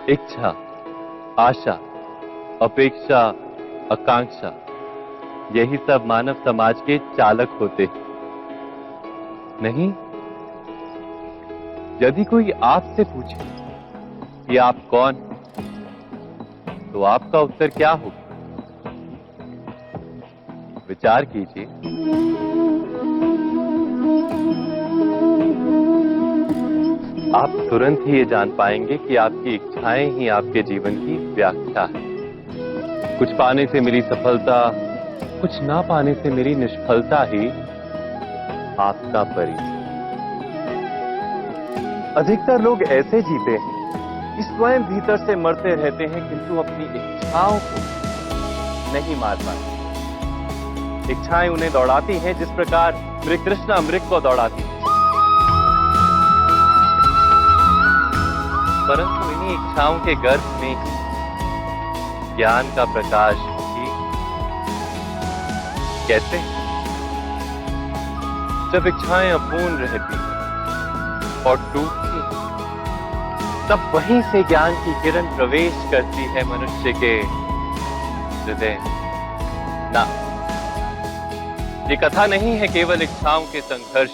इच्छा, आशा, अपेक्षा, आकांक्षा, यही सब मानव समाज के चालक होते हैं। नहीं, यदि कोई आपसे पूछे कि आप कौन हैं, तो आपका उत्तर क्या होगा? विचार कीजिए। आप तुरंत ही ये जान पाएंगे कि आपकी इच्छाएं ही आपके जीवन की व्याख्या है। कुछ पाने से मेरी सफलता, कुछ ना पाने से मेरी निष्फलता ही आपका परिचय। अधिकतर लोग ऐसे जीते हैं कि स्वयं भीतर से मरते रहते हैं, किंतु अपनी इच्छाओं को नहीं मार पाते। इच्छाएं उन्हें दौड़ाती हैं जिस प्रकार मृग तृष्णा मृग को दौड़ाती है। परंतु इन्हीं इच्छाओं के गर्भ में ज्ञान का प्रकाश भी कैसे? जब इच्छाएं अपूर्ण रहती हैं और टूटती हैं, तब वहीं से ज्ञान की किरण प्रवेश करती है मनुष्य के हृदय। ना, ये कथा नहीं है केवल इच्छाओं के संघर्ष,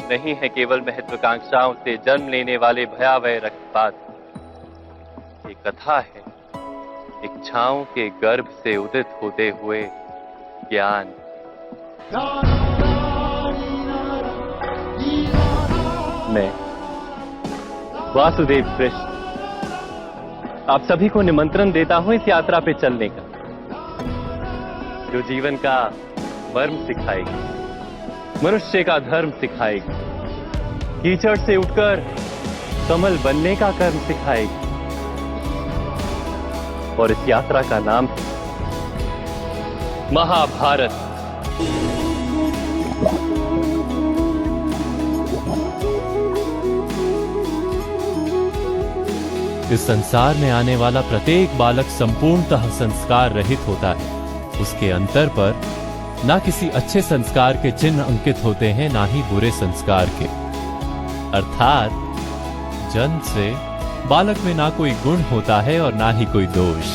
नहीं है केवल महत्वाकांक्षाओं से जन्म लेने वाले भयावह रक्तपात। ये कथा है इच्छाओं के गर्भ से उदित होते हुए ज्ञान। मैं वासुदेव कृष्ण आप सभी को निमंत्रण देता हूं इस यात्रा पे चलने का, जो जीवन का मर्म सिखाएगी, मनुष्य का धर्म सिखाएगी, कीचड़ से उठकर कमल बनने का कर्म सिखाएगी। और इस यात्रा का नाम है महाभारत। इस संसार में आने वाला प्रत्येक बालक संपूर्णतः संस्कार रहित होता है। उसके अंतर पर ना किसी अच्छे संस्कार के चिन्ह अंकित होते हैं, ना ही बुरे संस्कार के। अर्थात जन्म से बालक में ना कोई गुण होता है और ना ही कोई दोष।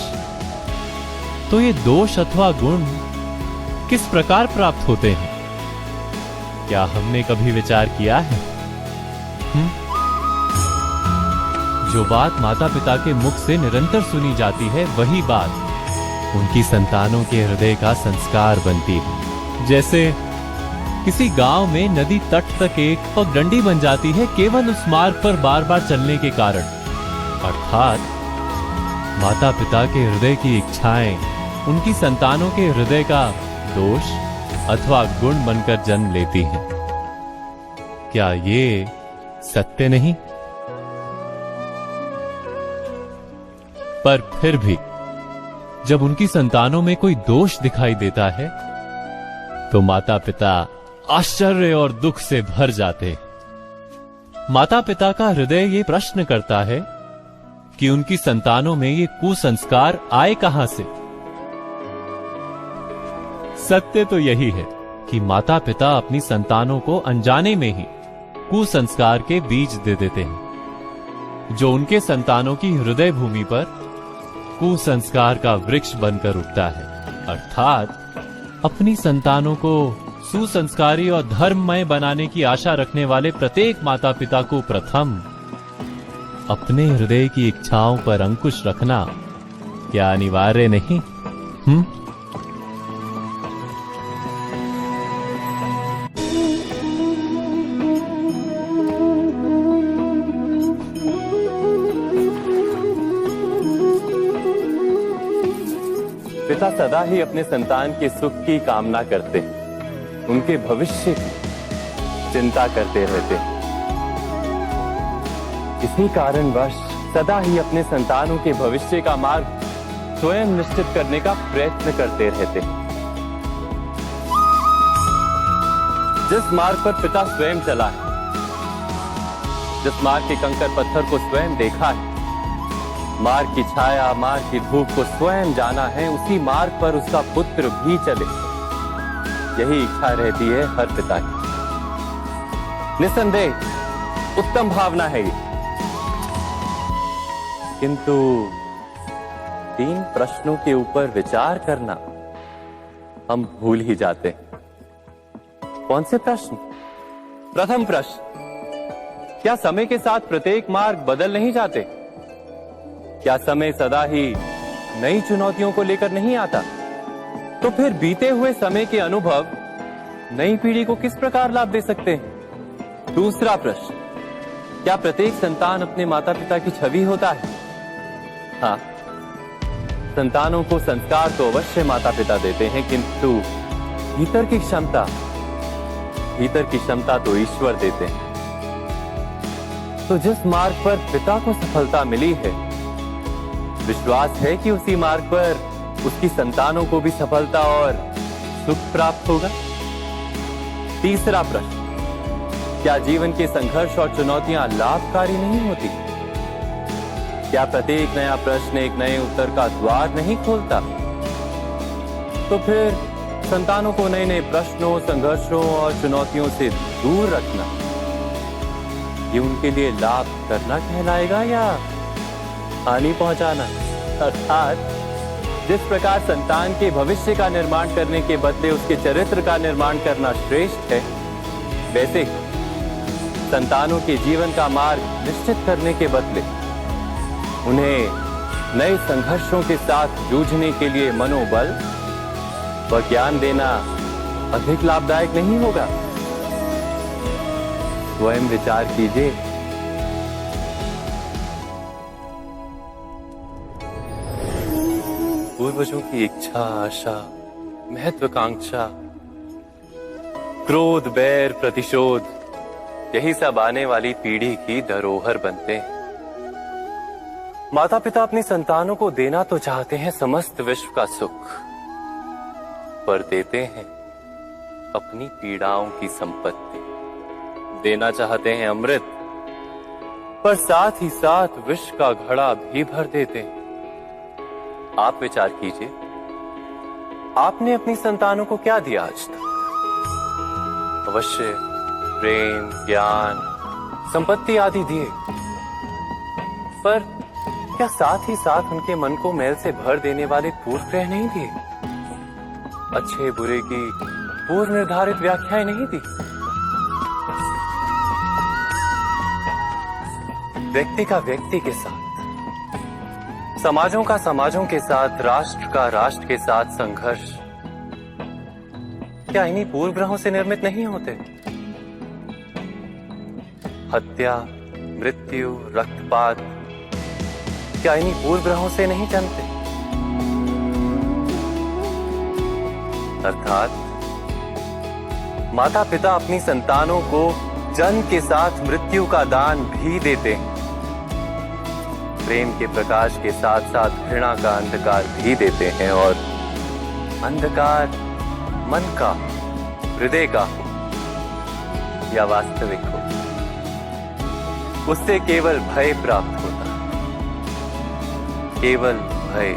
तो ये दोष अथवा गुण किस प्रकार प्राप्त होते हैं? क्या हमने कभी विचार किया है? जो बात माता पिता के मुख से निरंतर सुनी जाती है, वही बात उनकी संतानों के हृदय का संस्कार बनती है। जैसे किसी गांव में नदी तट तक एक पगडंडी बन जाती है केवल उस मार्ग पर बार बार चलने के कारण। अर्थात माता पिता के हृदय की इच्छाएं उनकी संतानों के हृदय का दोष अथवा गुण बनकर जन्म लेती हैं। क्या ये सत्य नहीं? पर फिर भी जब उनकी संतानों में कोई दोष दिखाई देता है, तो माता पिता आश्चर्य और दुख से भर जाते। माता पिता का हृदय ये प्रश्न करता है कि उनकी संतानों में ये कुसंस्कार आए कहां से? सत्य तो यही है कि माता पिता अपनी संतानों को अनजाने में ही कुसंस्कार के बीज दे देते हैं, जो उनके संतानों की हृदय भूमि पर कुसंस्कार का वृक्ष बनकर उगता है। अर्थात अपनी संतानों को सुसंस्कारी और धर्ममय बनाने की आशा रखने वाले प्रत्येक माता पिता को प्रथम अपने हृदय की इच्छाओं पर अंकुश रखना क्या अनिवार्य नहीं? पिता सदा ही अपने संतान के सुख की कामना करते हैं, उनके भविष्य की चिंता करते रहते हैं। इसी कारणवश सदा ही अपने संतानों के भविष्य का मार्ग स्वयं निश्चित करने का प्रयत्न करते रहते हैं। जिस मार्ग पर पिता स्वयं चला है, जिस मार्ग के कंकर पत्थर को स्वयं देखा है, मार्ग की छाया, मार्ग की धूप को स्वयं जाना है, उसी मार्ग पर उसका पुत्र भी चले, यही इच्छा रहती है हर पिता की। निस्संदेह उत्तम भावना है ये। किंतु 3 प्रश्नों के ऊपर विचार करना हम भूल ही जाते हैं। कौन से प्रश्न? प्रथम प्रश्न, क्या समय के साथ प्रत्येक मार्ग बदल नहीं जाते? क्या समय सदा ही नई चुनौतियों को लेकर नहीं आता? तो फिर बीते हुए समय के अनुभव नई पीढ़ी को किस प्रकार लाभ दे सकते हैं? दूसरा प्रश्न, क्या प्रत्येक संतान अपने माता पिता की छवि होता है? हाँ, संतानों को संस्कार तो अवश्य माता पिता देते हैं, किंतु भीतर की क्षमता तो ईश्वर देते हैं। तो जिस मार्ग पर पिता को सफलता मिली है, विश्वास है कि उसी मार्ग पर उसकी संतानों को भी सफलता और सुख प्राप्त होगा। तीसरा प्रश्न, क्या जीवन के संघर्ष और चुनौतियां लाभकारी नहीं होती? क्या प्रत्येक नया प्रश्न एक नए उत्तर का द्वार नहीं खोलता? तो फिर संतानों को नए नए प्रश्नों, संघर्षों और चुनौतियों से दूर रखना, ये उनके लिए लाभ करना कहलाएगा या हानि पहुंचाना? अर्थात जिस प्रकार संतान के भविष्य का निर्माण करने के बदले उसके चरित्र का निर्माण करना श्रेष्ठ है, वैसे संतानों के जीवन का मार्ग निश्चित करने के बदले उन्हें नए संघर्षों के साथ जूझने के लिए मनोबल व ज्ञान देना अधिक लाभदायक नहीं होगा? स्वयं विचार कीजिए। पूर्वजों की इच्छा, आशा, महत्वाकांक्षा, क्रोध, बैर, प्रतिशोध, यही सब आने वाली पीढ़ी की धरोहर बनते हैं। माता पिता अपनी संतानों को देना तो चाहते हैं समस्त विश्व का सुख, पर देते हैं अपनी पीड़ाओं की संपत्ति। देना चाहते हैं अमृत, पर साथ ही साथ विष का घड़ा भी भर देते हैं। आप विचार कीजिए, आपने अपनी संतानों को क्या दिया आज तक? अवश्य प्रेम, ज्ञान, संपत्ति आदि दिए, पर क्या साथ ही साथ उनके मन को मैल से भर देने वाले पूर्व ग्रह नहीं दिए? अच्छे बुरे की पूर्व निर्धारित व्याख्याएं नहीं दी? व्यक्ति का व्यक्ति के साथ, समाजों का समाजों के साथ, राष्ट्र का राष्ट्र के साथ संघर्ष क्या इन्हीं पूर्व ग्रहों से निर्मित नहीं होते? हत्या, मृत्यु, रक्तपात क्या इन्हीं पूर्व ग्रहों से नहीं जन्मते? अर्थात माता पिता अपनी संतानों को जन्म के साथ मृत्यु का दान भी देते हैं। प्रेम के प्रकाश के साथ साथ घृणा का अंधकार भी देते हैं, और अंधकार मन का, हृदय का या वास्तविक हो, उससे केवल भय प्राप्त होता है, केवल भय।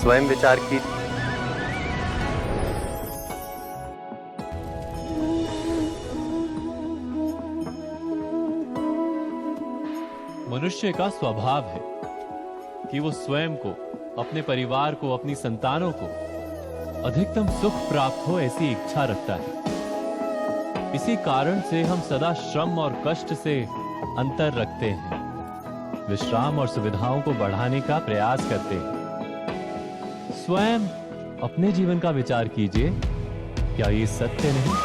स्वयं विचार कीजिए। मनुष्य का स्वभाव है कि वो स्वयं को, अपने परिवार को, अपनी संतानों को अधिकतम सुख प्राप्त हो ऐसी इच्छा रखता है। इसी कारण से हम सदा श्रम और कष्ट से अंतर रखते हैं, विश्राम और सुविधाओं को बढ़ाने का प्रयास करते हैं। स्वयं अपने जीवन का विचार कीजिए, क्या ये सत्य नहीं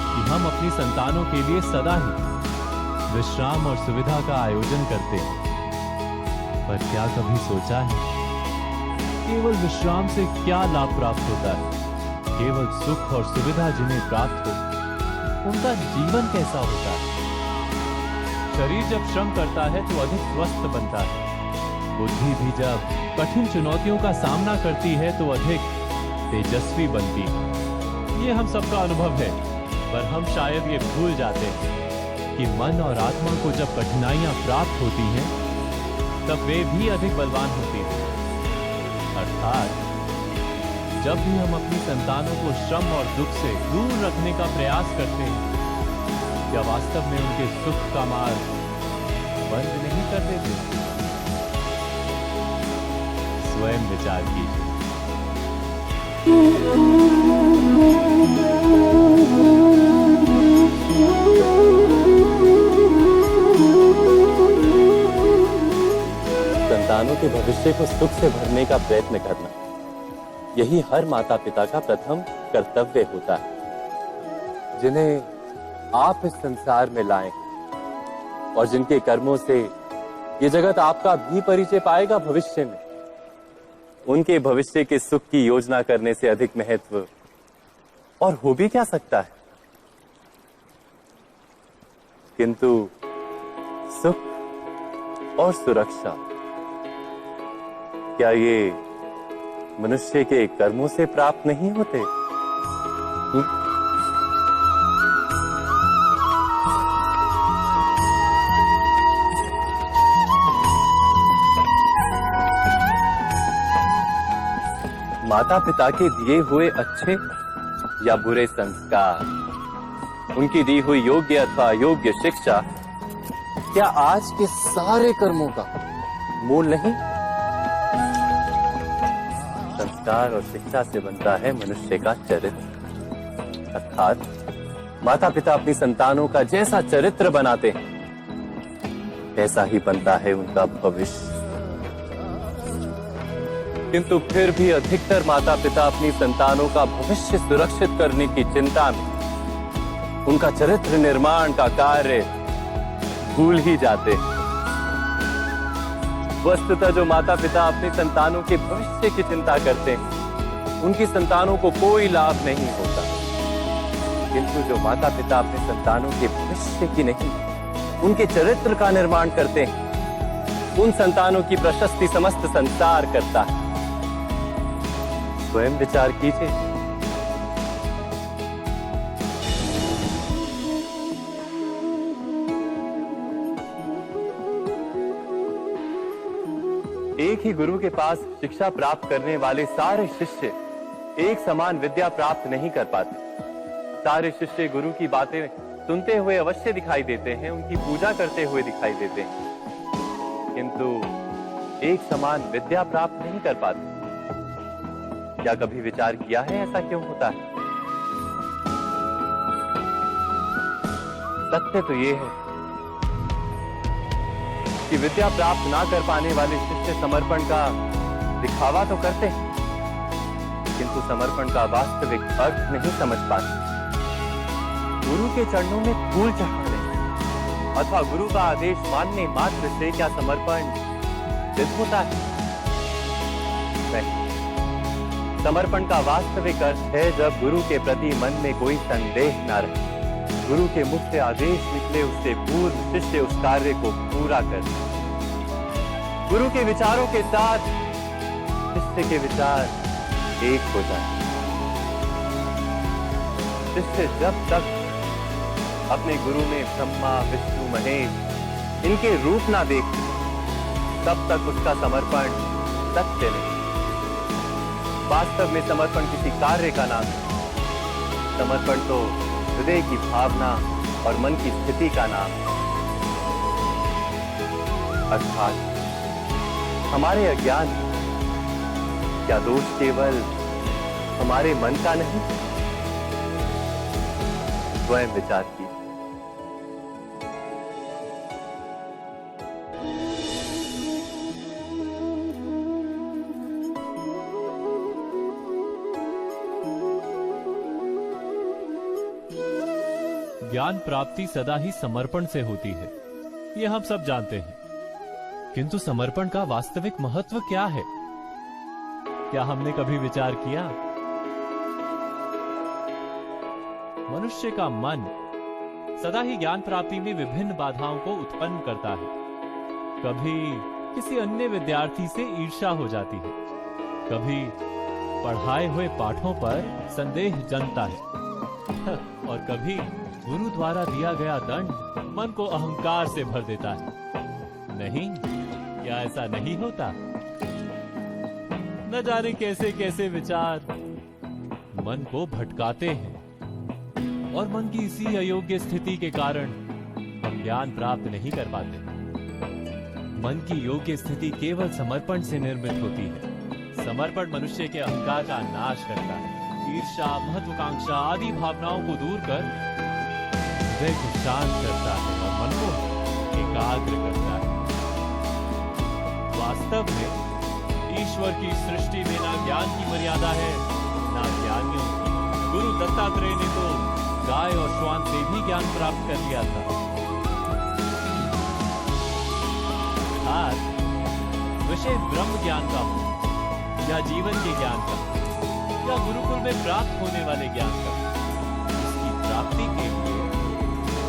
कि हम अपनी संतानों के लिए सदा ही विश्राम और सुविधा का आयोजन करते हैं? पर क्या कभी सोचा है केवल विश्राम से क्या लाभ प्राप्त होता है? केवल सुख और सुविधा जिन्हें प्राप्त हो, उनका जीवन कैसा होता है? शरीर जब श्रम करता है तो अधिक स्वस्थ बनता है, बुद्धि भी जब कठिन चुनौतियों का सामना करती है तो अधिक तेजस्वी बनती है। ये हम सबका अनुभव है, पर हम शायद ये भूल जाते हैं कि मन और आत्मा को जब कठिनाइयां प्राप्त होती हैं, तब वे भी अधिक बलवान होती हैं। अर्थात जब भी हम अपनी संतानों को श्रम और दुख से दूर रखने का प्रयास करते हैं, क्या वास्तव में उनके सुख का मार्ग बंद नहीं कर देते। स्वयं विचार कीजिए। संतानों के भविष्य को सुख से भरने का प्रयत्न करना, यही हर माता पिता का प्रथम कर्तव्य होता है, जिन्हें आप इस संसार में लाए और जिनके कर्मों से ये जगत आपका भी परिचय पाएगा भविष्य में। उनके भविष्य के सुख की योजना करने से अधिक महत्व और हो भी क्या सकता है। किंतु सुख और सुरक्षा, क्या ये मनुष्य के कर्मों से प्राप्त नहीं होते? माता पिता के दिए हुए अच्छे या बुरे संस्कार, उनकी दी हुई योग्य अथवा अयोग्य शिक्षा, क्या आज के सारे कर्मों का मूल नहीं? संस्कार और शिक्षा से बनता है मनुष्य का चरित्र। अर्थात माता पिता अपनी संतानों का जैसा चरित्र बनाते हैं, ऐसा ही बनता है उनका भविष्य। किंतु फिर भी अधिकतर माता पिता अपनी संतानों का भविष्य सुरक्षित करने की चिंता में उनका चरित्र निर्माण का कार्य भूल ही जाते हैं। वस्तुतः जो माता पिता अपनी संतानों के भविष्य की चिंता करते हैं, उनकी संतानों को कोई लाभ नहीं होता। किंतु जो माता पिता अपने संतानों के भविष्य की नहीं, उनके चरित्र का निर्माण करते हैं, उन संतानों की प्रशस्ति समस्त संसार करता है। स्वयं विचार कीजिए। एक ही गुरु के पास शिक्षा प्राप्त करने वाले सारे शिष्य एक समान विद्या प्राप्त नहीं कर पाते। सारे शिष्य गुरु की बातें सुनते हुए अवश्य दिखाई देते हैं, उनकी पूजा करते हुए दिखाई देते हैं, किंतु एक समान विद्या प्राप्त नहीं कर पाते। क्या कभी विचार किया है ऐसा क्यों होता है? सत्य तो ये है कि विद्या प्राप्त ना कर पाने वाले शिष्य समर्पण का दिखावा तो करते हैं, किंतु समर्पण का वास्तविक अर्थ नहीं समझ पाते। गुरु के चरणों में फूल चढ़ाने अथवा गुरु का आदेश मानने मात्र से क्या समर्पण सिद्ध होता है? नहीं। समर्पण का वास्तविक अर्थ है जब गुरु के प्रति मन में कोई संदेह न रहे, गुरु के मुख से आदेश निकले, उससे पूर्व शिष्य उस कार्य को पूरा कर। गुरु के विचारों के साथ शिष्य के विचार एक हो जाए। शिष्य जब तक अपने गुरु में ब्रह्मा विष्णु महेश इनके रूप ना देखे, तब तक उसका समर्पण सत्य नहीं। वास्तव में समर्पण किसी कार्य का नाम है। समर्पण तो हृदय की भावना और मन की स्थिति का नाम है। अर्थात हमारे अज्ञान, क्या दोष केवल हमारे मन का नहीं? स्वयं विचार कीजिए। ज्ञान प्राप्ति सदा ही समर्पण से होती है, ये हम सब जानते हैं। किंतु समर्पण का वास्तविक महत्व क्या है? क्या हमने कभी विचार किया? मनुष्य का मन सदा ही ज्ञान प्राप्ति में विभिन्न बाधाओं को उत्पन्न करता है। कभी किसी अन्य विद्यार्थी से ईर्ष्या हो जाती है, कभी पढ़ाए हुए पाठों पर संदेह जन्मता है और कभी गुरु द्वारा दिया गया दंड मन को अहंकार से भर देता है। नहीं, क्या ऐसा नहीं होता? न जाने कैसे कैसे विचार मन को भटकाते हैं और मन की इसी अयोग्य स्थिति के कारण हम ज्ञान प्राप्त नहीं कर पाते। मन की योग्य स्थिति केवल समर्पण से निर्मित होती है। समर्पण मनुष्य के अहंकार का नाश करता है। ईर्ष्या, महत्वाकांक्षा आदि भावनाओं को दूर कर हृदय को शांत करता है और मन को एकाग्र करता है। वास्तव में ईश्वर की सृष्टि में ना ज्ञान की मर्यादा है, ना ज्ञानियों की। गुरु दत्तात्रेय ने तो गाय और श्वान से भी ज्ञान प्राप्त कर लिया था। अर्थात विषय ब्रह्म ज्ञान का हो या जीवन के ज्ञान का या गुरुकुल में प्राप्त होने वाले ज्ञान का, इसकी प्राप्ति के लिए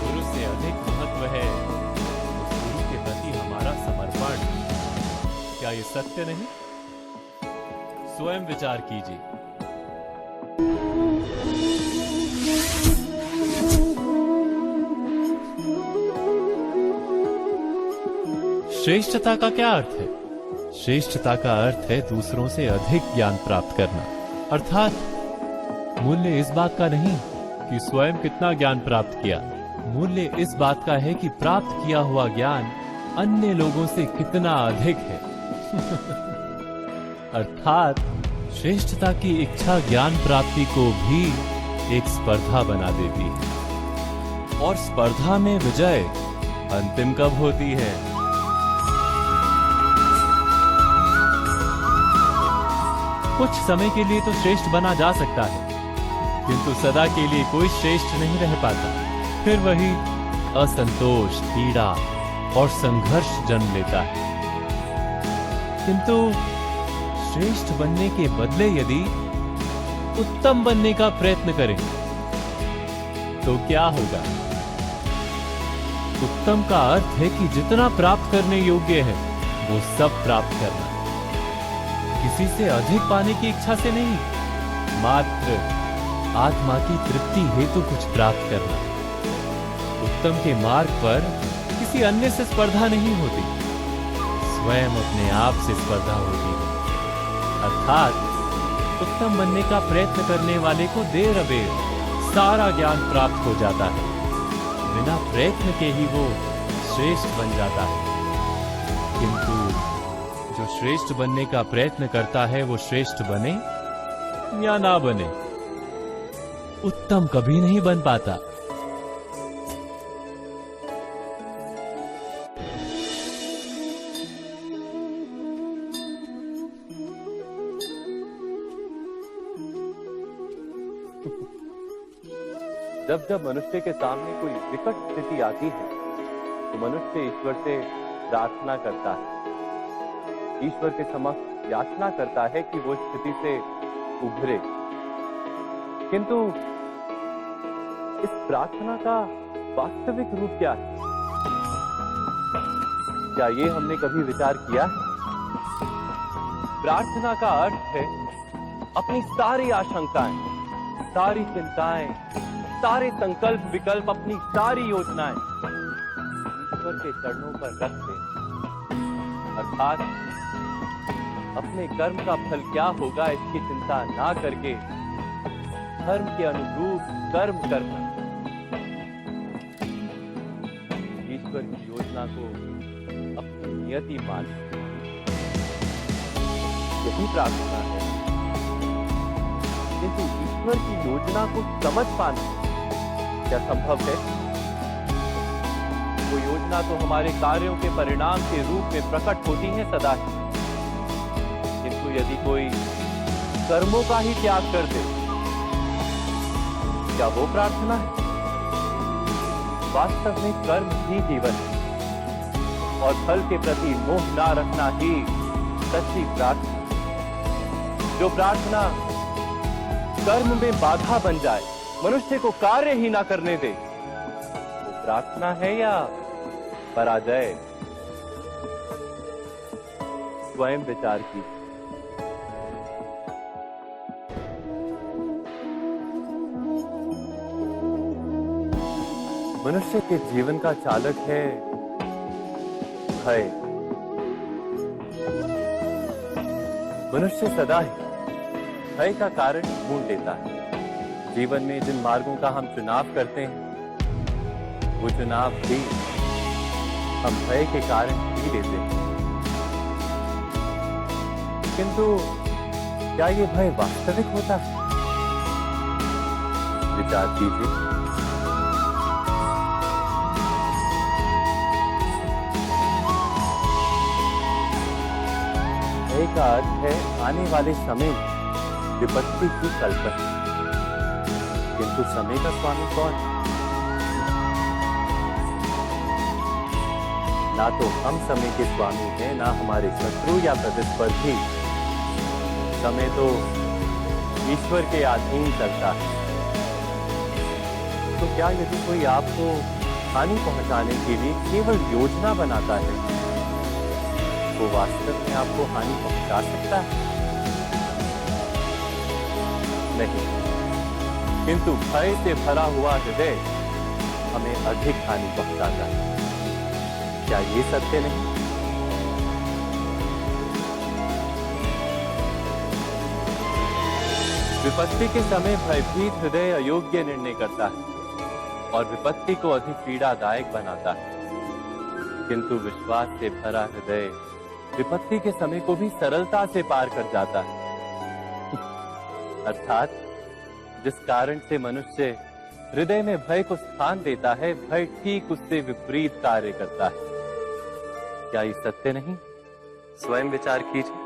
गुरु से अधिक महत्व है उस गुरु के प्रति हमारा समर्पण। क्या ये सत्य नहीं? स्वयं विचार कीजिए। श्रेष्ठता का क्या अर्थ है? श्रेष्ठता का अर्थ है दूसरों से अधिक ज्ञान प्राप्त करना। अर्थात मूल्य इस बात का नहीं कि स्वयं कितना ज्ञान प्राप्त किया, मूल्य इस बात का है कि प्राप्त किया हुआ ज्ञान अन्य लोगों से कितना अधिक है। अर्थात श्रेष्ठता की इच्छा ज्ञान प्राप्ति को भी एक स्पर्धा बना देती है। और स्पर्धा में विजय अंतिम कब होती है? कुछ समय के लिए तो श्रेष्ठ बना जा सकता है, किंतु सदा के लिए कोई श्रेष्ठ नहीं रह पाता। फिर वही असंतोष, पीड़ा और संघर्ष जन्म लेता है। किंतु श्रेष्ठ बनने के बदले यदि उत्तम बनने का प्रयत्न करें तो क्या होगा? उत्तम का अर्थ है कि जितना प्राप्त करने योग्य है वो सब प्राप्त करना, किसी से अधिक पाने की इच्छा से नहीं, मात्र आत्मा की तृप्ति हेतु कुछ प्राप्त करना। उत्तम के मार्ग पर किसी अन्य से स्पर्धा नहीं होती, स्वयं अपने आप से स्पर्धा होती है। अर्थात उत्तम बनने का प्रयत्न करने वाले को देर अबेर सारा ज्ञान प्राप्त हो जाता है, बिना प्रयत्न के ही वो श्रेष्ठ बन जाता है। किंतु जो श्रेष्ठ बनने का प्रयत्न करता है वो श्रेष्ठ बने या ना बने, उत्तम कभी नहीं बन पाता। जब जब मनुष्य के सामने कोई विकट स्थिति आती है तो मनुष्य ईश्वर से प्रार्थना करता है, ईश्वर के समक्ष याचना करता है कि वो स्थिति से उभरे। किंतु इस प्रार्थना का वास्तविक रूप क्या है? क्या ये हमने कभी विचार किया है? प्रार्थना का अर्थ है अपनी सारी आशंकाएं, सारी चिंताएं, सारे संकल्प विकल्प, अपनी सारी योजनाएं ईश्वर के चरणों पर रख दे। अर्थात अपने कर्म का फल क्या होगा इसकी चिंता ना करके धर्म के अनुरूप कर्म करना, ईश्वर की योजना को अपनी नियति मानना, यही प्रार्थना है। किंतु ईश्वर की योजना को समझ पाना क्या संभव है? वो योजना तो हमारे कार्यों के परिणाम के रूप में प्रकट होती है सदा ही, किंतु यदि कोई कर्मों का ही त्याग कर दे, क्या वो प्रार्थना है? वास्तव में कर्म ही जीवन है और फल के प्रति मोह ना रखना ही सच्ची प्रार्थना। जो प्रार्थना कर्म में बाधा बन जाए, मनुष्य को कार्य ही ना करने दे, वो प्रार्थना है या पराजय? स्वयं विचार की। मनुष्य के जीवन का चालक है भय। मनुष्य सदा ही भय का कारण ढूंढ लेता है। जीवन में जिन मार्गों का हम चुनाव करते हैं वो चुनाव भी हम भय के कारण पी लेते हैं, किंतु क्या ये भय वास्तविक होता है? विचार कीजिए। भय का अर्थ है आने वाले समय में विपत्ति की कल्पना, किंतु समय का स्वामी कौन है? ना तो हम समय के स्वामी हैं, ना हमारे शत्रु या प्रतिस्पर्धी। समय तो ईश्वर के अधीन चलता है। तो क्या यदि कोई आपको हानि पहुंचाने के लिए केवल योजना बनाता है, वो वास्तव में आपको हानि पहुंचा सकता है? नहीं, किंतु भय से भरा हुआ हृदय हमें अधिक हानि पहुंचाता है। क्या ये सत्य नहीं? विपत्ति के समय भयभीत हृदय अयोग्य निर्णय करता है और विपत्ति को अधिक पीड़ादायक बनाता है, किंतु विश्वास से भरा हृदय विपत्ति के समय को भी सरलता से पार कर जाता है। अर्थात जिस कारण से मनुष्य हृदय में भय को स्थान देता है, भय ठीक उससे विपरीत कार्य करता है। क्या ये सत्य नहीं? स्वयं विचार कीजिए।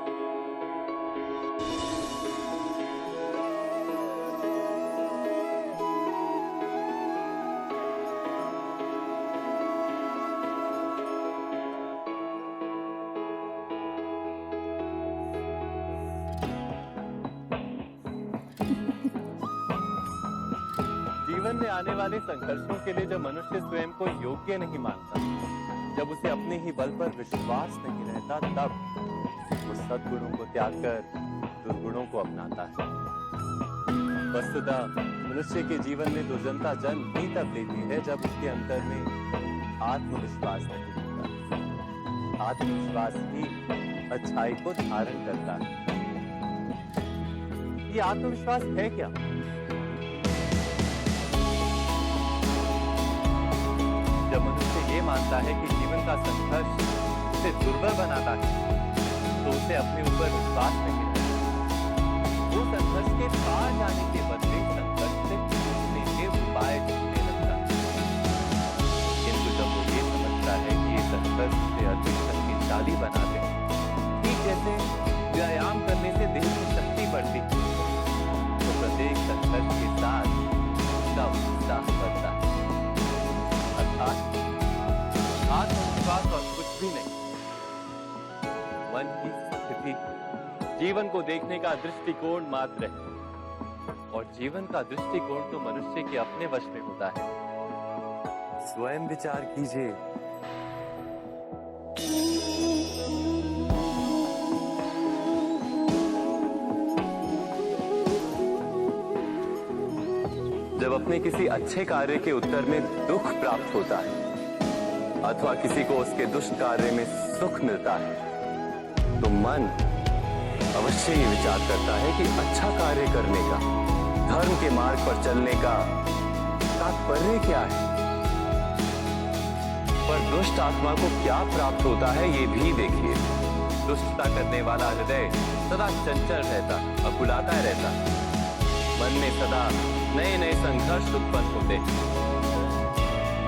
जीवन में आने वाले संघर्षों के लिए जब मनुष्य स्वयं को योग्य नहीं मानता, जब उसे अपने ही बल पर विश्वास नहीं रहता, तब वो सद्गुणों को त्याग कर दुर्गुणों को अपनाता है। वस्तुतः मनुष्य के जीवन में दुर्जनता जन्म ही तब लेती है जब उसके अंतर में आत्मविश्वास नहीं होता। आत्मविश्वास ही अच्छाई को धारण करता है। ये आत्मविश्वास है क्या? जब मनुष्य ये मानता है कि जीवन का संघर्ष उसे दुर्बल बनाता है, तो उसे अपने ऊपर विश्वास नहीं रहता। वो संघर्ष के पार जाने के बदले संघर्ष से छूटने के उपाय ढूंढने लगता है। किंतु जब वो ये समझता है कि ये संघर्ष उसे अधिक शक्तिशाली बनाते हैं, ठीक जैसे व्यायाम करने से देह की शक्ति बढ़ती है, तो प्रत्येक संघर्ष के साथ उसका उत्साह बढ़ता है। अर्थात आत्मविश्वास और कुछ भी नहीं, मन की स्थिति जीवन को देखने का दृष्टिकोण मात्र है, और जीवन का दृष्टिकोण तो मनुष्य के अपने वश में होता है। स्वयं विचार कीजिए। जब अपने किसी अच्छे कार्य के उत्तर में दुख प्राप्त होता है, अथवा किसी को उसके दुष्ट कार्य में सुख मिलता है, तो मन अवश्य ये विचार करता है कि अच्छा कार्य करने का, धर्म के मार्ग पर चलने का तात्पर्य क्या है। पर दुष्ट आत्मा को क्या प्राप्त होता है, ये भी देखिए। दुष्टता करने वाला हृदय सदा चंचल रहता, अकुलाता रहता। मन में सदा नए नए संघर्ष उत्पन्न होते हैं।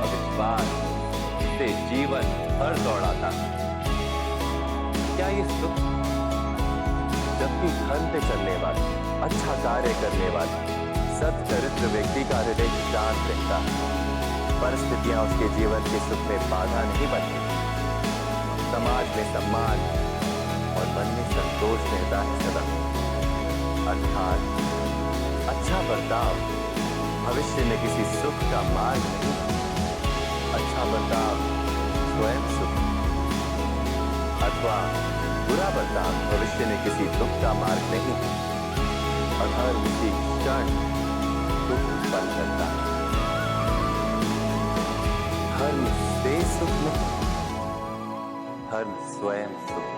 अविश्वास से जीवन भर दौड़ाता। क्या ये सुख? जबकि धर्म पे चलने वाले, अच्छा कार्य करने वाले, सच्चरित्र व्यक्ति का हृदय शांत रहता है। परिस्थितियां उसके जीवन के सुख में बाधा नहीं बनती। समाज में सम्मान और मन में संतोष रहता है सदा। अर्थात अच्छा बर्ताव भविष्य में किसी सुख का मार्ग नहीं। अच्छा बर्ताव स्वयं सुख, अथवा बुरा बर्ताव भविष्य में किसी दुख का मार्ग नहीं। अधर्म उसी क्षण दुख उत्पन्न करता है। धर्म से सुख नहीं, धर्म स्वयं सुख।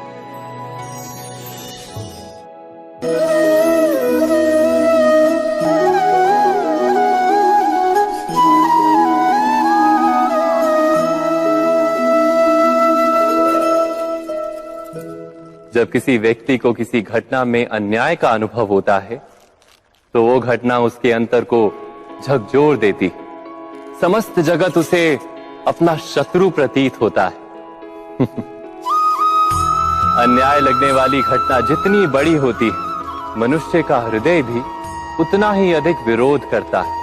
जब किसी व्यक्ति को किसी घटना में अन्याय का अनुभव होता है तो वो घटना उसके अंतर को झकझोर देती है। समस्त जगत उसे अपना शत्रु प्रतीत होता है। अन्याय लगने वाली घटना जितनी बड़ी होती है, मनुष्य का हृदय भी उतना ही अधिक विरोध करता है।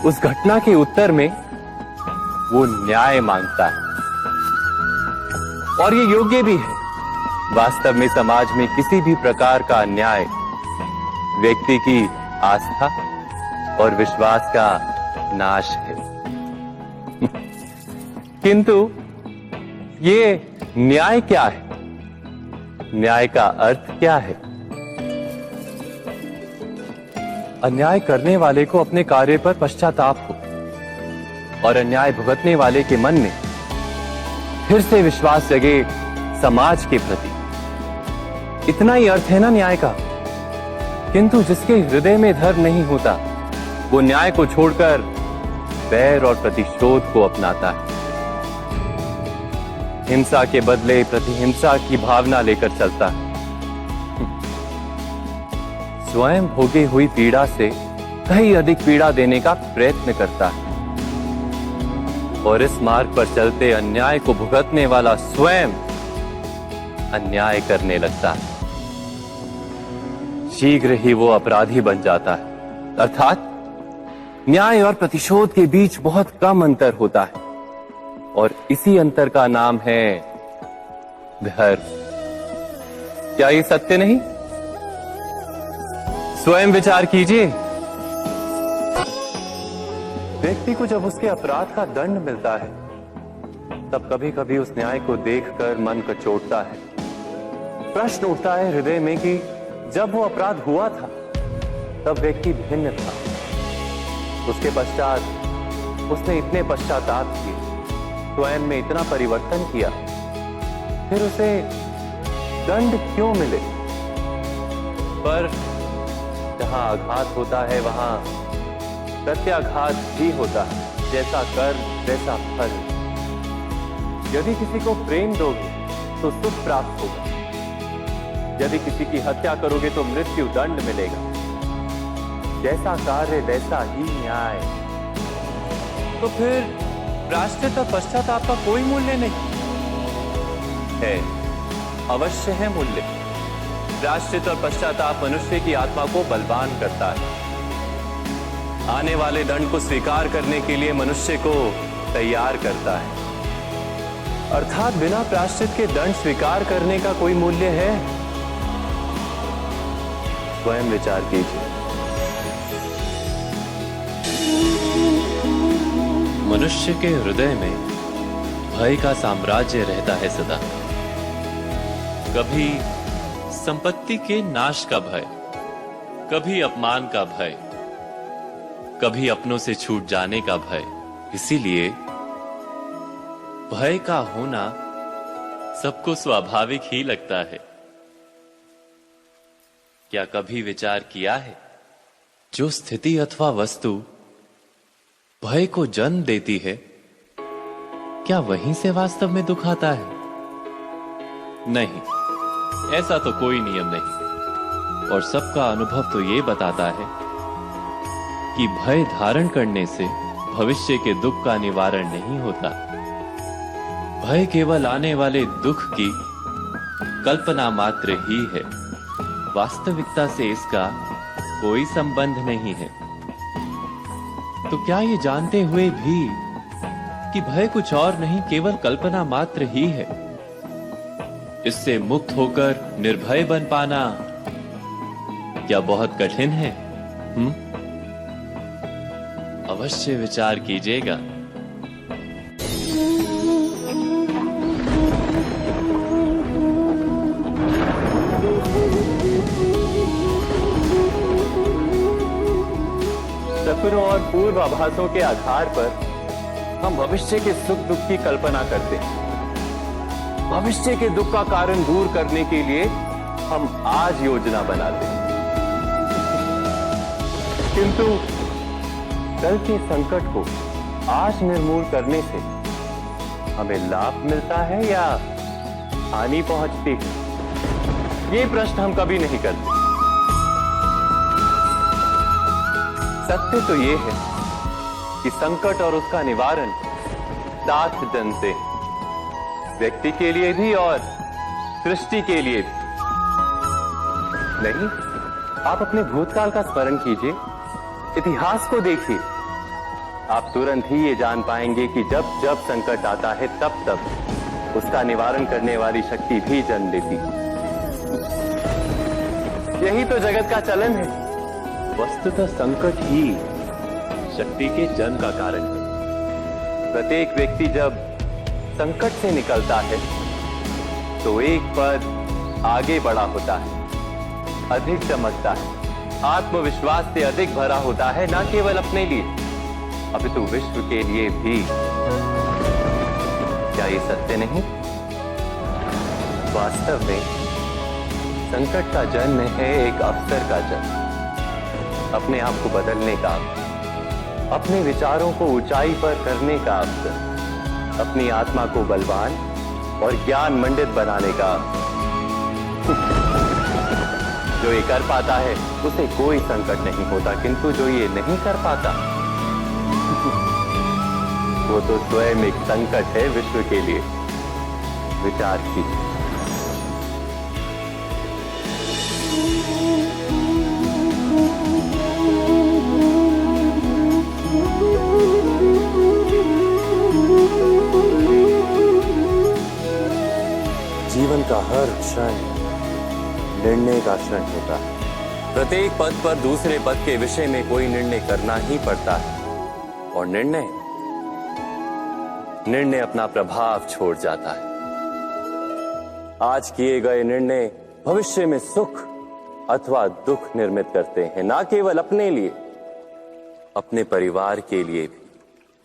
उस घटना के उत्तर में वो न्याय मांगता है और ये योग्य भी है। वास्तव में समाज में किसी भी प्रकार का अन्याय व्यक्ति की आस्था और विश्वास का नाश है। किंतु ये न्याय क्या है? न्याय का अर्थ क्या है? अन्याय करने वाले को अपने कार्य पर पश्चाताप हो और अन्याय भुगतने वाले के मन में फिर से विश्वास जगे समाज के प्रति। इतना ही अर्थ है ना न्याय का। किंतु जिसके हृदय में धर्म नहीं होता वो न्याय को छोड़कर बैर और प्रतिशोध को अपनाता है। हिंसा के बदले प्रतिहिंसा की भावना लेकर चलता है। स्वयं भोगी हुई पीड़ा से कहीं अधिक पीड़ा देने का प्रयत्न करता है और इस मार्ग पर चलते अन्याय को भुगतने वाला स्वयं अन्याय करने लगता है। शीघ्र ही वो अपराधी बन जाता है। अर्थात न्याय और प्रतिशोध के बीच बहुत कम अंतर होता है और इसी अंतर का नाम है धर्म। क्या ये सत्य नहीं? स्वयं विचार कीजिए। व्यक्ति को जब उसके अपराध का दंड मिलता है तब कभी कभी उस न्याय को देखकर मन कचोटता है। प्रश्न उठता है हृदय में कि जब वो अपराध हुआ था तब व्यक्ति भिन्न था। उसके पश्चात उसने इतने पश्चाताप किए, स्वयं में इतना परिवर्तन किया, फिर उसे दंड क्यों मिले? पर जहां आघात होता है वहां प्रत्याघात भी होता है। जैसा कर्म वैसा फल। यदि किसी को प्रेम दोगे तो सुख प्राप्त होगा, यदि किसी की हत्या करोगे तो मृत्यु दंड मिलेगा। जैसा कार्य वैसा ही न्याय। तो फिर प्रायश्चित और पश्चाताप का कोई मूल्य नहीं है? अवश्य है मूल्य। प्रायश्चित और पश्चाताप मनुष्य की आत्मा को बलवान करता है। आने वाले दंड को स्वीकार करने के लिए मनुष्य को तैयार करता है। अर्थात बिना प्रायश्चित के दंड स्वीकार करने का कोई मूल्य है? स्वयं विचार कीजिए। मनुष्य के हृदय में भय का साम्राज्य रहता है सदा। कभी संपत्ति के नाश का भय, कभी अपमान का भय, कभी अपनों से छूट जाने का भय। इसीलिए भय का होना सबको स्वाभाविक ही लगता है। क्या कभी विचार किया है, जो स्थिति अथवा वस्तु भय को जन्म देती है, क्या वहीं से वास्तव में दुख आता है? नहीं, ऐसा तो कोई नियम नहीं। और सबका अनुभव तो ये बताता है कि भय धारण करने से भविष्य के दुख का निवारण नहीं होता। भय केवल आने वाले दुख की कल्पना मात्र ही है। वास्तविकता से इसका कोई संबंध नहीं है। तो क्या ये जानते हुए भी कि भय कुछ और नहीं, केवल कल्पना मात्र ही है, इससे मुक्त होकर निर्भय बन पाना क्या बहुत कठिन है? अवश्य विचार कीजिएगा। सपनों और पूर्वाभासों के आधार पर हम भविष्य के सुख दुख की कल्पना करते हैं। भविष्य के दुख का कारण दूर करने के लिए हम आज योजना बनाते हैं। किंतु कल के संकट को आज निर्मूल करने से हमें लाभ मिलता है या हानि पहुंचती है? ये प्रश्न हम कभी नहीं करते। सत्य तो ये है कि संकट और उसका निवारण साथ जनते हैं, व्यक्ति के लिए भी और सृष्टि के लिए भी। नहीं, आप अपने भूतकाल का स्मरण कीजिए, इतिहास को देखिए। आप तुरंत ही ये जान पाएंगे कि जब जब संकट आता है तब तब उसका निवारण करने वाली शक्ति भी जन्म लेती है। यही तो जगत का चलन है। वस्तुतः संकट ही शक्ति के जन्म का कारण है। प्रत्येक व्यक्ति जब संकट से निकलता है तो एक पद आगे बढ़ा होता है, अधिक चमकता है, आत्मविश्वास से अधिक भरा होता है, न केवल अपने लिए अपितु विश्व के लिए भी। क्या ये सत्य नहीं? वास्तव में संकट का जन्म है एक अवसर का जन्म, अपने आप को बदलने का, अपने विचारों को ऊंचाई पर करने का अवसर, अपनी आत्मा को बलवान और ज्ञान मंडित बनाने का। जो ये कर पाता है उसे कोई संकट नहीं होता, किंतु जो ये नहीं कर पाता वो तो स्वयं एक संकट है विश्व के लिए। विचार कीजिए। जीवन का हर क्षण निर्णय का क्षण होता है। प्रत्येक पद पर दूसरे पद के विषय में कोई निर्णय करना ही पड़ता है, और निर्णय अपना प्रभाव छोड़ जाता है। आज किए गए निर्णय भविष्य में सुख अथवा दुख निर्मित करते हैं, ना केवल अपने लिए, अपने परिवार के लिए भी,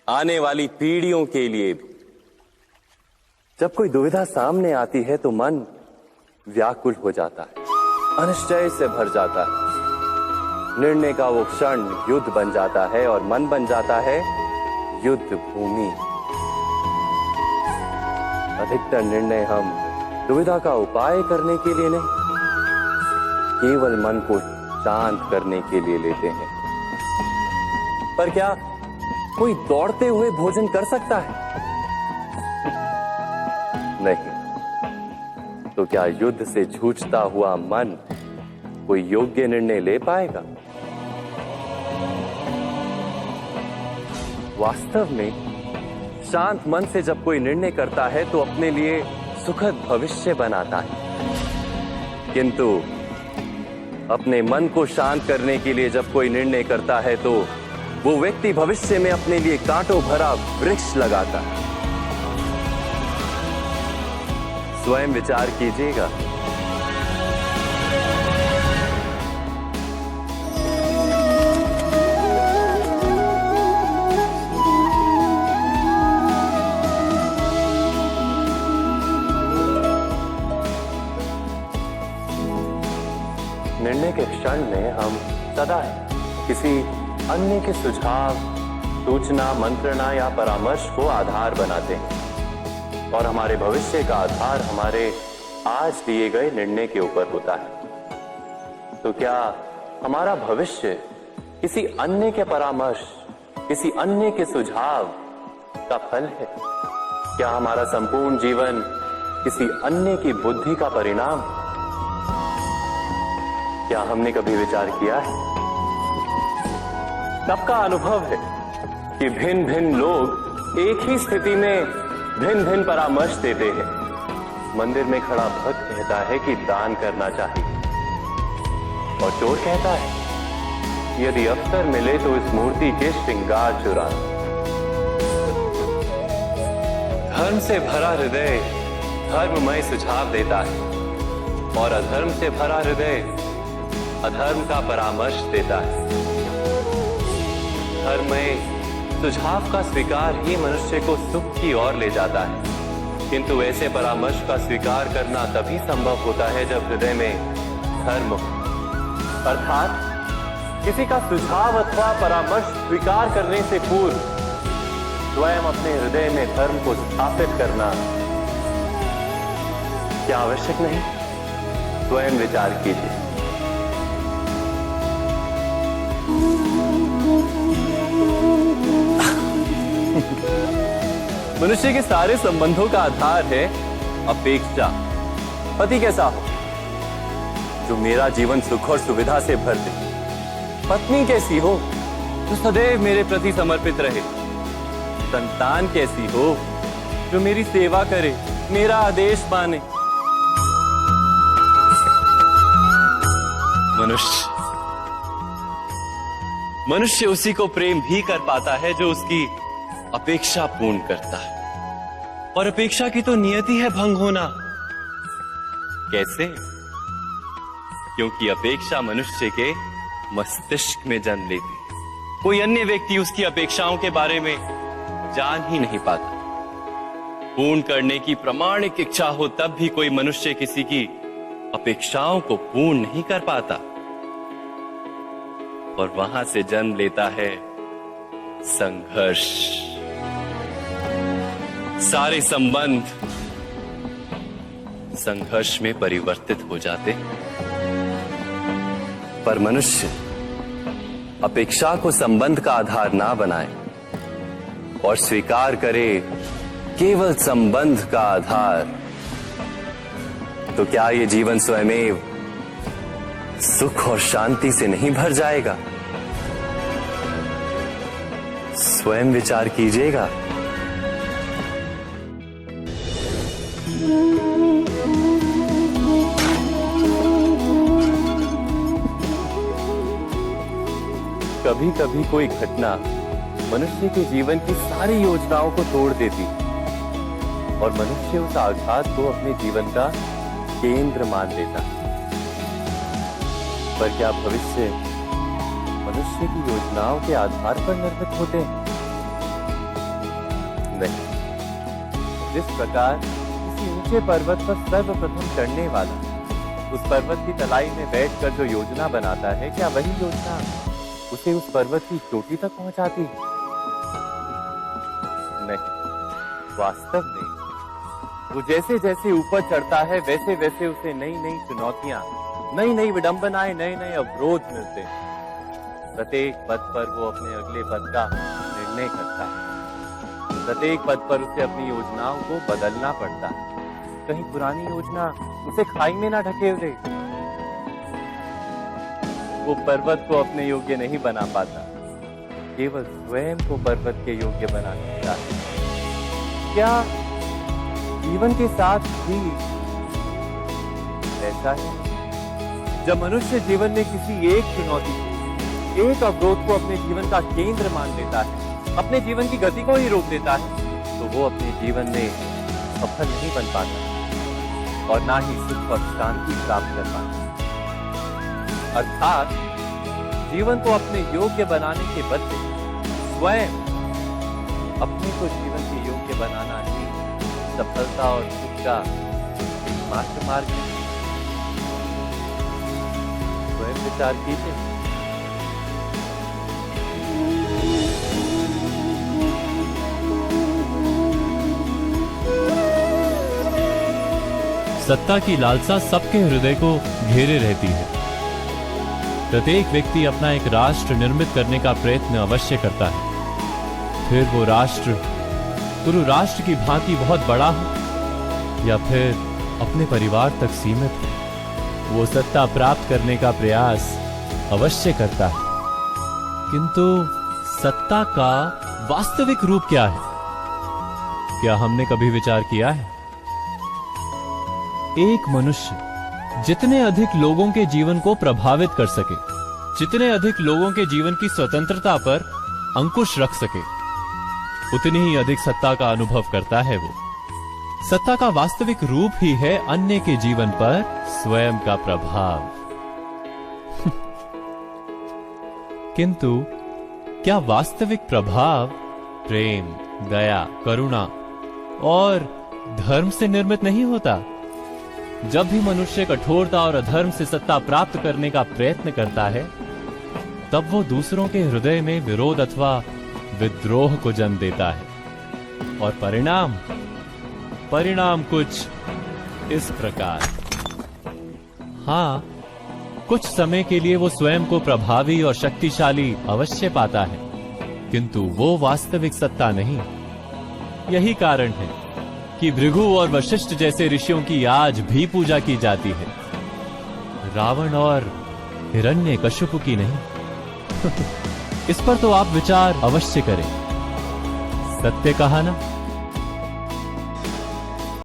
आने वाली पीढ़ियों के लिए भी। जब कोई दुविधा सामने आती है तो मन व्याकुल हो जाता है, अनिश्चय से भर जाता है। निर्णय का वो क्षण युद्ध बन जाता है और मन बन जाता है युद्ध भूमि। अधिकतर निर्णय हम दुविधा का उपाय करने के लिए नहीं, केवल मन को शांत करने के लिए लेते हैं। पर क्या कोई दौड़ते हुए भोजन कर सकता है? नहीं। तो क्या युद्ध से जूझता हुआ मन कोई योग्य निर्णय ले पाएगा? वास्तव में शांत मन से जब कोई निर्णय करता है तो अपने लिए सुखद भविष्य बनाता है, किंतु अपने मन को शांत करने के लिए जब कोई निर्णय करता है तो वो व्यक्ति भविष्य में अपने लिए कांटों भरा वृक्ष लगाता है। स्वयं विचार कीजिएगा। निर्णय के क्षण में हम सदा किसी अन्य के सुझाव, सूचना, मंत्रणा या परामर्श को आधार बनाते हैं, और हमारे भविष्य का आधार हमारे आज लिए गए निर्णय के ऊपर होता है। तो क्या हमारा भविष्य किसी अन्य के परामर्श, किसी अन्य के सुझाव का फल है? क्या हमारा संपूर्ण जीवन किसी अन्य की बुद्धि का परिणाम? क्या हमने कभी विचार किया है? सबका अनुभव है कि भिन्न भिन्न लोग एक ही स्थिति में भिन्न भिन्न परामर्श देते हैं। मंदिर में खड़ा भक्त कहता है कि दान करना चाहिए, और चोर कहता है यदि अवसर मिले तो इस मूर्ति के श्रृंगार चुरा। धर्म से भरा हृदय धर्ममय सुझाव देता है, और अधर्म से भरा हृदय अधर्म का परामर्श देता है। धर्ममय सुझाव का स्वीकार ही मनुष्य को सुख की ओर ले जाता है, किंतु ऐसे परामर्श का स्वीकार करना तभी संभव होता है जब हृदय में धर्म हो। अर्थात किसी का सुझाव अथवा परामर्श स्वीकार करने से पूर्व स्वयं अपने हृदय में धर्म को स्थापित करना क्या आवश्यक नहीं? स्वयं विचार कीजिए। मनुष्य के सारे संबंधों का आधार है अपेक्षा। पति कैसा हो जो मेरा जीवन सुख और सुविधा से भर दे? पत्नी कैसी हो जो सदैव मेरे प्रति समर्पित रहे? संतान कैसी हो जो मेरी सेवा करे, मेरा आदेश माने? मनुष्य उसी को प्रेम भी कर पाता है जो उसकी अपेक्षा पूर्ण करता है, और अपेक्षा की तो नियति है भंग होना। कैसे? क्योंकि अपेक्षा मनुष्य के मस्तिष्क में जन्म लेती है। कोई अन्य व्यक्ति उसकी अपेक्षाओं के बारे में जान ही नहीं पाता। पूर्ण करने की प्रामाणिक इच्छा हो तब भी कोई मनुष्य किसी की अपेक्षाओं को पूर्ण नहीं कर पाता, और वहां से जन्म लेता है संघर्ष। सारे संबंध संघर्ष में परिवर्तित हो जाते हैं। पर मनुष्य अपेक्षा को संबंध का आधार ना बनाए और स्वीकार करे केवल संबंध का आधार, तो क्या ये जीवन स्वयमेव सुख और शांति से नहीं भर जाएगा? स्वयं विचार कीजिएगा। कभी कभी कोई घटना मनुष्य के जीवन की सारी योजनाओं को तोड़ देती, और मनुष्य उस आघात को अपने जीवन का केंद्र मान लेता। पर क्या भविष्य मनुष्य की योजनाओं के आधार पर निर्मित होते हैं? नहीं। जिस प्रकार किसी ऊंचे पर्वत पर सर्वप्रथम चढ़ने वाला उस पर्वत की तलाई में बैठकर जो योजना बनाता है, क्या वही योजना उसे उस पर्वत की चोटी तक पहुंचाती है? नहीं। वास्तव में वो जैसे जैसे ऊपर चढ़ता है वैसे वैसे उसे नई नई चुनौतियां, नई नई विडंबनाएं, नए नए अवरोध मिलते हैं। प्रत्येक पद पर वो अपने अगले पद का निर्णय करता है। प्रत्येक पद पर उसे अपनी योजनाओं को बदलना पड़ता है। कहीं पुरानी योजना उसे खाई में ना ढकेल दे। वो पर्वत को अपने योग्य नहीं बना पाता, केवल स्वयं को पर्वत के योग्य बनाना चाहता है। क्या जीवन के साथ भी ऐसा है? जब मनुष्य जीवन में किसी एक चुनौती, एक अवरोध को अपने जीवन का केंद्र मान लेता है, अपने जीवन की गति को ही रोक देता है, तो वो अपने जीवन में सफल नहीं बन पाता और ना ही सुख और शांति प्राप्त कर पाता। अर्थात जीवन को अपने योग्य बनाने के बदले स्वयं अपने को जीवन के योग्य बनाना ही सफलता और सुख का एकमात्र मार्ग है। स्वयं विचार कीजिए। सत्ता की लालसा सबके हृदय को घेरे रहती है। प्रत्येक व्यक्ति अपना एक राष्ट्र निर्मित करने का प्रयत्न अवश्य करता है। फिर वो राष्ट्र गुरु राष्ट्र की भांति बहुत बड़ा हो या फिर अपने परिवार तक सीमित हो, वो सत्ता प्राप्त करने का प्रयास अवश्य करता है। किंतु सत्ता का वास्तविक रूप क्या है? क्या हमने कभी विचार किया है? एक मनुष्य जितने अधिक लोगों के जीवन को प्रभावित कर सके, जितने अधिक लोगों के जीवन की स्वतंत्रता पर अंकुश रख सके, उतनी ही अधिक सत्ता का अनुभव करता है वो। सत्ता का वास्तविक रूप ही है अन्य के जीवन पर स्वयं का प्रभाव। किंतु क्या वास्तविक प्रभाव प्रेम, दया, करुणा और धर्म से निर्मित नहीं होता? जब भी मनुष्य कठोरता और अधर्म से सत्ता प्राप्त करने का प्रयत्न करता है, तब वो दूसरों के हृदय में विरोध अथवा विद्रोह को जन्म देता है, और परिणाम कुछ इस प्रकार। हाँ, कुछ समय के लिए वो स्वयं को प्रभावी और शक्तिशाली अवश्य पाता है, किंतु वो वास्तविक सत्ता नहीं। यही कारण है कि भृगु और वशिष्ठ जैसे ऋषियों की आज भी पूजा की जाती है, रावण और हिरण्यकश्यप की नहीं। इस पर तो आप विचार अवश्य करें। सत्य कहा ना।